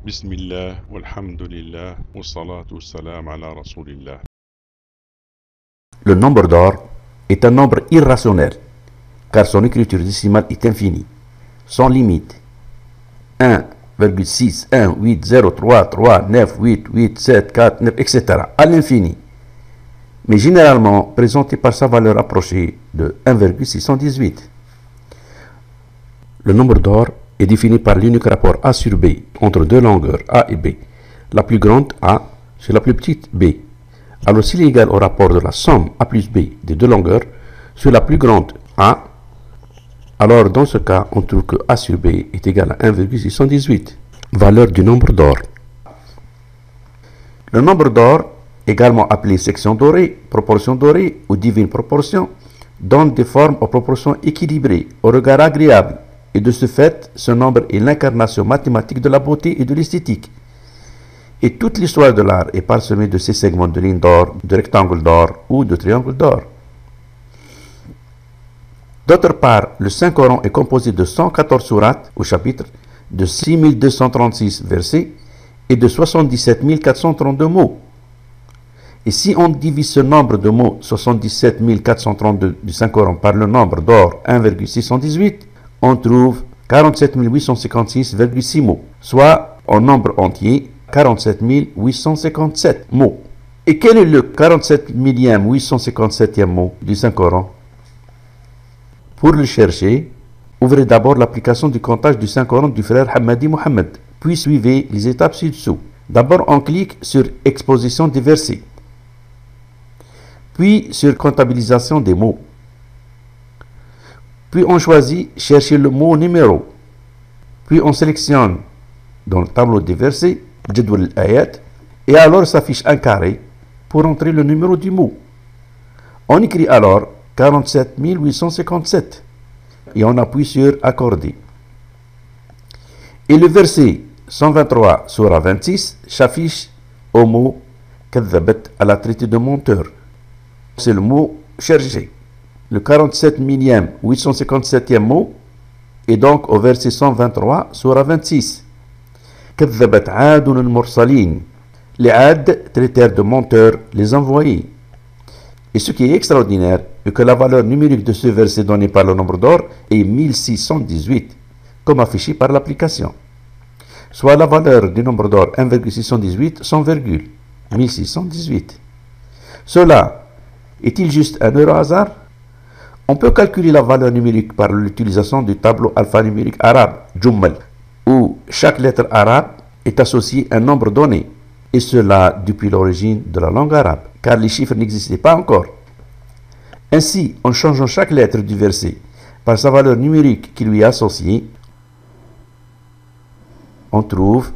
Bismillah, walhamdulillah, wa salatu wassalam ala rasulillah. Le nombre d'or est un nombre irrationnel, car son écriture décimale est infinie, sans limite. 1,6, 1, 8, 0, 3, 3, 9, 8, 8, 7, 4, 9, etc. à l'infini, mais généralement présenté par sa valeur approchée de 1,618. Le nombre d'or est défini par l'unique rapport A sur B entre deux longueurs A et B. La plus grande A sur la plus petite B. Alors s'il est égal au rapport de la somme A plus B des deux longueurs sur la plus grande A, alors dans ce cas on trouve que A sur B est égal à 1,618. Valeur du nombre d'or. Le nombre d'or, également appelé section dorée, proportion dorée ou divine proportion, donne des formes aux proportions équilibrées, au regard agréable. Et de ce fait, ce nombre est l'incarnation mathématique de la beauté et de l'esthétique. Et toute l'histoire de l'art est parsemée de ces segments de lignes d'or, de rectangles d'or ou de triangles d'or. D'autre part, le Saint-Coran est composé de 114 sourates ou chapitres, de 6236 versets et de 77 432 mots. Et si on divise ce nombre de mots, 77 432 du Saint-Coran, par le nombre d'or 1,618, on trouve 47 856,6 mots, soit en nombre entier 47 857 mots. Et quel est le 47 millième 857e mot du Saint-Coran? Pour le chercher, ouvrez d'abord l'application du comptage du Saint-Coran du frère Hamadi Mohammed, puis suivez les étapes ci-dessous. D'abord, on clique sur Exposition des versets, puis sur Comptabilisation des mots. Puis on choisit Chercher le mot numéro. Puis on sélectionne dans le tableau des versets Jadwal al-Ayat, et alors s'affiche un carré pour entrer le numéro du mot. On écrit alors 47 857 et on appuie sur Accorder. Et le verset 123 Surah 26 s'affiche au mot Kadhabat à la traité de menteur. C'est le mot cherché. Le 47 millième 857e mot est donc au verset 123, Surah 26. Kadhabat Adun al-Mursalin. Les Ad traitèrent de menteurs les envoyés. Et ce qui est extraordinaire est que la valeur numérique de ce verset donné par le nombre d'or est 1618, comme affiché par l'application. Soit la valeur du nombre d'or 1,618 sans virgule, 1618. Cela est-il juste un heureux hasard? On peut calculer la valeur numérique par l'utilisation du tableau alphanumérique arabe, Jummal, où chaque lettre arabe est associée à un nombre donné, et cela depuis l'origine de la langue arabe, car les chiffres n'existaient pas encore. Ainsi, en changeant chaque lettre du verset par sa valeur numérique qui lui est associée, on trouve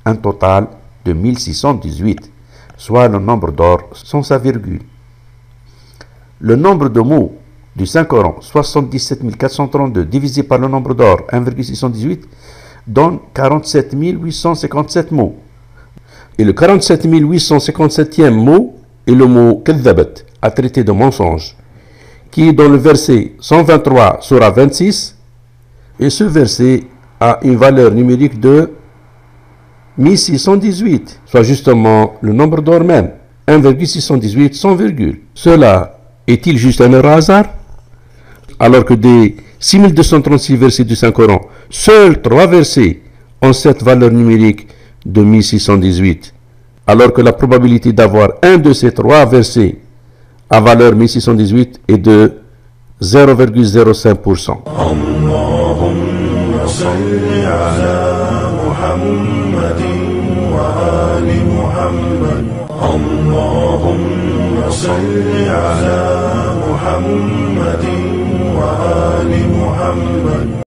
un total de 1618, soit le nombre d'or sans sa virgule. Le nombre de mots du Saint-Coran, 77 432, divisé par le nombre d'or, 1,618, donne 47 857 mots. Et le 47 857e mot est le mot Kadhabat, à traiter de mensonge, qui est dans le verset 123, Surah 26, et ce verset a une valeur numérique de 1618, soit justement le nombre d'or même, 1,618 sans virgule. Cela est-il juste un heureux hasard? Alors que des 6236 versets du Saint-Coran, seuls 3 versets ont cette valeur numérique de 1618, alors que la probabilité d'avoir un de ces 3 versets à valeur 1618 est de 0,05%.